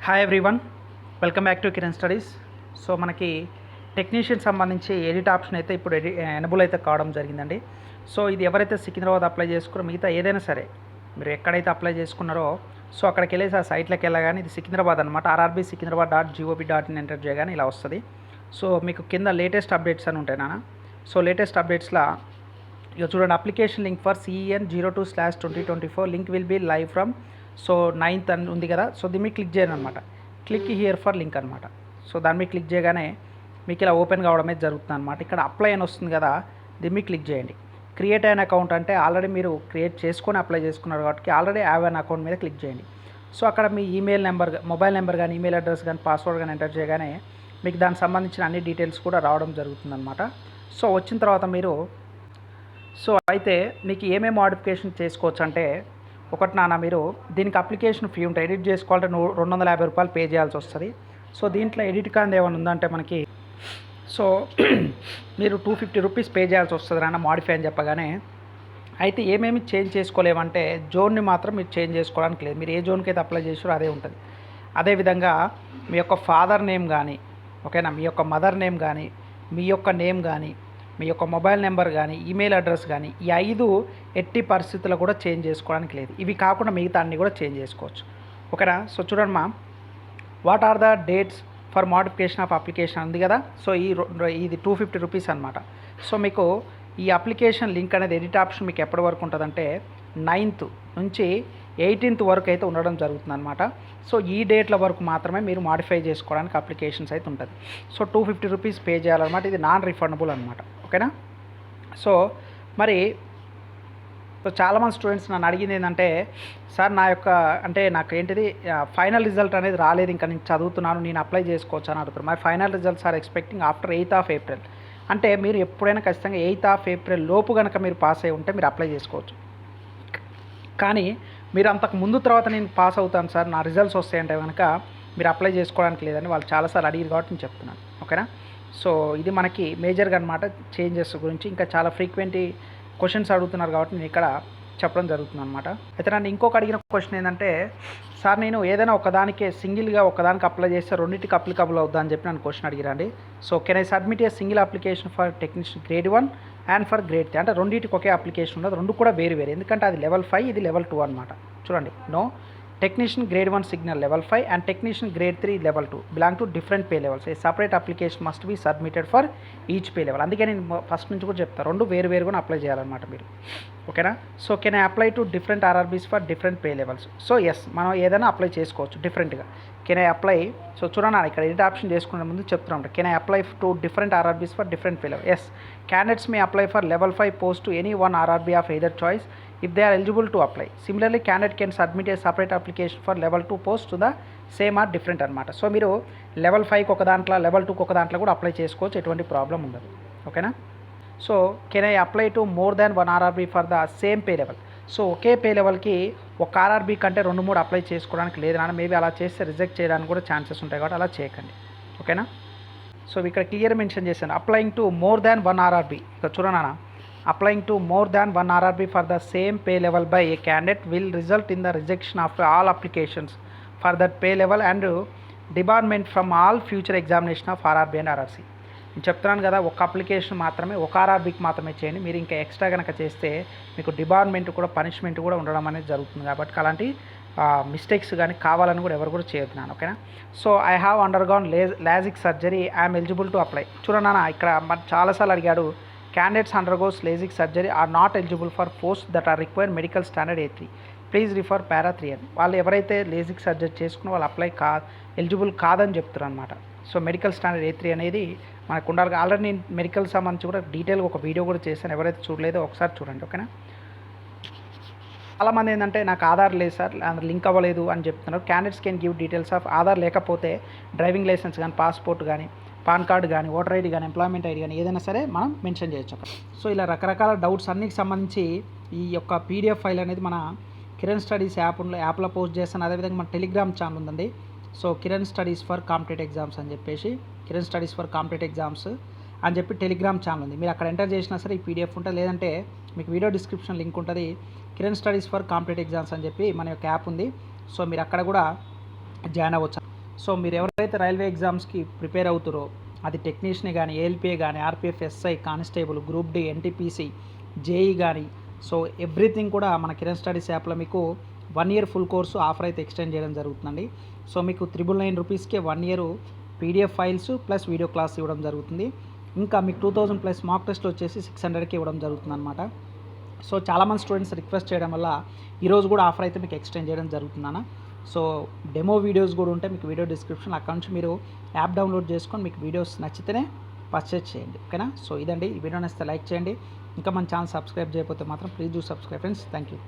Hi everyone, welcome back to Kiran studies. So మనకి technician సంబంధించి edit option అయితే ఇప్పుడు ఎనబుల్ అయితే కావడం జరిగిందండి. సో ఇది ఎవరైతే సికింద్రాబాద్ అప్లై చేసుకున్నారో మిగతా ఏదైనా సరే మీరు ఎక్కడైతే అప్లై చేసుకున్నారో సో అక్కడికి వెళ్ళేసి ఆ సైట్లోకి వెళ్ళగానే ఇది సికింద్రాబాద్ అనమాట. rrbsikindrabad.gov.in ఎంటర్ చేయగానే ఇలా వస్తుంది. సో మీకు కింద లేటెస్ట్ అప్డేట్స్ అని ఉంటాయి నాన్న. సో లేటెస్ట్ అప్డేట్స్లో ఇక చూడండి, application link for CEN02/2024 link will be live from so 9th అని ఉంది కదా. సో దీన్ని క్లిక్ చేయండి అనమాట. క్లిక్ హియర్ ఫర్ లింక్ అనమాట. సో దాని మీద క్లిక్ చేయగానే మీకు ఇలా ఓపెన్ కావడమే జరుగుతుంది అనమాట. ఇక్కడ అప్లై అని వస్తుంది కదా, దీన్ని క్లిక్ చేయండి. క్రియేట్ అయిన అకౌంట్ అంటే ఆల్రెడీ మీరు క్రియేట్ చేసుకొని అప్లై చేసుకున్నారు కాబట్టి ఆల్రెడీ హ్యావ్ అన్ అకౌంట్ మీద క్లిక్ చేయండి. సో అక్కడ మీ ఈమెయిల్ నెంబర్, మొబైల్ నెంబర్ కానీ, ఈమెయిల్ అడ్రస్ కానీ, పాస్వర్డ్ కానీ ఎంటర్ చేయగానే మీకు దానికి సంబంధించిన అన్ని డీటెయిల్స్ కూడా రావడం జరుగుతుందన్నమాట. సో వచ్చిన తర్వాత మీరు అయితే మీకు ఏమేమి మోడిఫికేషన్ చేసుకోవచ్చు అంటే, ఒకటి నాన్న, మీరు దీనికి అప్లికేషన్ ఫీ ఉంటుంది. ఎడిట్ చేసుకోవాలంటే 250 రూపాయలు పే చేయాల్సి వస్తుంది. సో దీంట్లో ఎడిట్ కానీ ఏమైనా ఉందంటే మనకి సో మీరు 250 రూపీస్ పే చేయాల్సి వస్తుంది నాన్న మాడిఫై అని చెప్పగానే. అయితే ఏమేమి చేంజ్ చేసుకోలేమంటే జోన్ని మాత్రం మీరు చేంజ్ చేసుకోవడానికి లేదు. మీరు ఏ జోన్కి అయితే అప్లై చేసారో అదే ఉంటుంది. అదేవిధంగా మీ యొక్క ఫాదర్ నేమ్ కానీ, ఓకేనా, మీ యొక్క మదర్ నేమ్ కానీ, మీ యొక్క నేమ్ కానీ, మీ యొక్క మొబైల్ నెంబర్ కానీ, ఈమెయిల్ అడ్రస్ కానీ, ఈ 5 ఎట్టి పరిస్థితుల్లో కూడా చేంజ్ చేసుకోవడానికి లేదు. ఇవి కాకుండా మిగతా అన్నీ కూడా చేంజ్ చేసుకోవచ్చు, ఓకేనా. సో చూడండి మా, what are the dates for modification of application ఉంది కదా. సో ఇది 250 రూపీస్ అనమాట. సో మీకు ఈ అప్లికేషన్ లింక్ అనేది ఎడిట్ ఆప్షన్ మీకు ఎప్పటి వరకు ఉంటుందంటే 9th నుంచి 18th వరకు అయితే ఉండడం జరుగుతుంది అనమాట. సో ఈ డేట్ల వరకు మాత్రమే మీరు మాడిఫై చేసుకోవడానికి అప్లికేషన్స్ అయితే ఉంటుంది. సో 250 రూపీస్ పే చేయాలన్నమాట. ఇది నాన్ రిఫండబుల్ అనమాట, ఓకేనా. సో మరి చాలామంది స్టూడెంట్స్ నన్ను అడిగింది ఏంటంటే, సార్ నా యొక్క అంటే నాకు ఏంటిది ఫైనల్ రిజల్ట్ అనేది రాలేదు, ఇంకా నేను చదువుతున్నాను, నేను అప్లై చేసుకోవచ్చు అని అడుగుతారు. మరి final results are expecting after 8th April. అంటే మీరు ఎప్పుడైనా ఖచ్చితంగా 8th April లోపు కనుక మీరు పాస్ అయి ఉంటే మీరు అప్లై చేసుకోవచ్చు. కానీ మీరు అంతకు ముందు తర్వాత నేను పాస్ అవుతాను సార్, నా రిజల్ట్స్ వస్తాయంటే కనుక మీరు అప్లై చేసుకోవడానికి లేదని వాళ్ళు చాలాసార్లు అడిగారు కాబట్టి నేను చెప్తున్నాను, ఓకేనా. సో ఇది మనకి మేజర్గా అనమాట చేంజెస్ గురించి. ఇంకా చాలా ఫ్రీక్వెంట్ క్వశ్చన్స్ అడుగుతున్నారు కాబట్టి నేను ఇక్కడ చెప్పడం జరుగుతుంది అనమాట. అయితే నన్ను ఇంకొక అడిగిన క్వశ్చన్ ఏంటంటే, సార్ నేను ఏదైనా ఒకదానికే సింగిల్గా ఒకదానికి అప్లై చేస్తే రెండింటికి అప్లికబుల్ అవుద్దా అని చెప్పి నన్ను క్వశ్చన్ అడిగిరండి. So can I submit a single application for technician grade 1 and for grade 3? అంటే రెండింటికి ఒకే అప్లికేషన్ ఉండదు, రెండు కూడా వేరు వేరు. ఎందుకంటే అది level 5, ఇది level 2 అనమాట. చూడండి, no, technician grade 1 signal level 5 and technician grade 3 level 2 belong to different pay levels. A separate application must be submitted for each pay level. అందుకే నేను ఫస్ట్ నుంచి కూడా చెప్తాను, రెండు వేరు వేరుగా అప్లై చేయాలన్నమాట మీరు, ఓకేనా. So can I apply to different RRBs for different pay levels? So yes, మనం ఏదైనా అప్లై చేసుకోవచ్చు డిఫరెంట్గా. కెన్ ఐ అప్లై, సో చూడండి ఇక్కడ ఎడిట్ ఆప్షన్ చేసుకునే ముందు చెప్తున్నాం, can I apply to different RRBs for different pay level? Yes, candidates may apply for level 5 post to any one RRB of either choice if they are eligible to apply. Similarly, candidate can submit a separate application for level 2 post to the same or different అనమాట. So మీరు level 5కి ఒక దాంట్లో, level 2కి ఒక దాంట్లో కూడా apply చేసుకోవచ్చు, ఎటువంటి ప్రాబ్లం ఉండదు, ఓకేనా. So can I apply to more than 1 RRB for the same pay level? So okay pay లెవెల్కి ఒక RRB కంటే 2-3 అప్లై చేసుకోవడానికి లేదు నాన్న. మేబీ అలా చేస్తే రిజెక్ట్ చేయడానికి కూడా ఛాన్సెస్ ఉంటాయి కాబట్టి అలా చేయకండి, ఓకేనా. సో ఇక్కడ క్లియర్ మెన్షన్ చేశాను, applying to more than 1 RRB. ఇక్కడ చూడనా, applying to more than 1 RRB for the same pay level by a candidate will result in the rejection of all applications for that pay level and debarment from all future examination of RRB and RRC. నేను చెప్తున్నాను కదా, ఒక application మాత్రమే, ఒక RRBకి మాత్రమే చేయండి. మీరు ఇంకా ఎక్స్ట్రా కనుక చేస్తే మీకు డిబార్మెంట్ కూడా, పనిష్మెంట్ కూడా ఉండడం అనేది జరుగుతుంది. కాబట్టి అలాంటి మిస్టేక్స్ కానీ కావాలని కూడా ఎవరు కూడా చేయొద్దున్నాను, ఓకేనా. So I have undergone logic surgery, I'm eligible to apply. చూడన్నా, ఇక్కడ మరి చాలాసార్లు అడిగాడు, candidates undergoes LASIK surgery are not eligible for posts that are required medical standard A3. Please refer para 3 అని. వాళ్ళు ఎవరైతే లేజిక్ సర్జరీ చేసుకుని వాళ్ళు అప్లై ఎలిజిబుల్ కాదని చెప్తారు అనమాట. సో మెడికల్ స్టాండర్డ్ A3 అనేది మనకు ఉండాలి. ఆల్రెడీ నేను మెడికల్ సంబంధించి కూడా డీటెయిల్గా ఒక వీడియో కూడా చేశాను, ఎవరైతే చూడలేదో ఒకసారి చూడండి, ఓకేనా. చాలామంది ఏంటంటే నాకు ఆధార్ లేదు సార్, లింక్ అవ్వలేదు అని చెప్తున్నారు. Candidates can give details of Aadhaar లేకపోతే డ్రైవింగ్ లైసెన్స్ కానీ, పాస్పోర్ట్ కానీ, పాన్ కార్డు కానీ, ఓటర్ ఐడి కానీ, ఎంప్లాయ్మెంట్ ఐడి కానీ ఏదైనా సరే మనం మెన్షన్ చేయొచ్చు అక్కడ. సో ఇలా రకరకాల డౌట్స్ అన్నిటికి సంబంధించి ఈ యొక్క PDF ఫైల్ అనేది మన కిరణ్ స్టడీస్ యాప్లో పోస్ట్ చేస్తాను. అదేవిధంగా మన టెలిగ్రామ్ ఛానల్ ఉందండి. So Kiran studies for competitive exams అని చెప్పేసి, Kiran studies for competitive exams అని చెప్పి టెలిగ్రామ్ ఛానల్ ఉంది. మీరు అక్కడ ఎంటర్ చేసినా సరే ఈ PDF ఉంటుంది, లేదంటే మీకు వీడియో డిస్క్రిప్షన్ లింక్ ఉంటుంది. Kiran studies for competitive exams అని చెప్పి మన యొక్క యాప్ ఉంది. సో మీరు అక్కడ కూడా జాయిన్ అవ్వచ్చు. సో మీరు ఎవరైతే రైల్వే ఎగ్జామ్స్కి ప్రిపేర్ అవుతారో అది టెక్నీషియన్ కానీ, ఏఎల్పిఏ కానీ, RPF, SI, constable, group D, NTPC, JE కానీ, సో ఎవ్రీథింగ్ కూడా మన కిరణ్ స్టడీస్ యాప్లో మీకు 1 ఇయర్ ఫుల్ కోర్సు ఆఫర్ అయితే ఎక్స్టెండ్ చేయడం జరుగుతుందండి. సో మీకు 999 రూపీస్కే 1 year PDF files plus video class ఇవ్వడం జరుగుతుంది. ఇంకా మీకు 2000 ప్లస్ మాక్ టెస్ట్లు వచ్చేసి 600కి ఇవ్వడం జరుగుతుంది అనమాట. సో చాలామంది స్టూడెంట్స్ రిక్వెస్ట్ చేయడం వల్ల ఈరోజు కూడా ఆఫర్ అయితే మీకు ఎక్స్టెండ్ చేయడం జరుగుతుందన్న. సో డెమో వీడియోస్ కూడా ఉంటాయి మీకు వీడియో డిస్క్రిప్షన్, అక్కడ నుంచి మీరు యాప్ డౌన్లోడ్ చేసుకొని మీకు వీడియోస్ నచ్చితేనే పర్చేజ్ చేయండి. ఓకేనా? సో ఇదండి, ఈ వీడియో నచ్చితే లైక్ చేయండి. ఇంకా మన ఛానల్ సబ్స్క్రైబ్ చేయకపోతే మాత్రం please do subscribe friends. Thank you.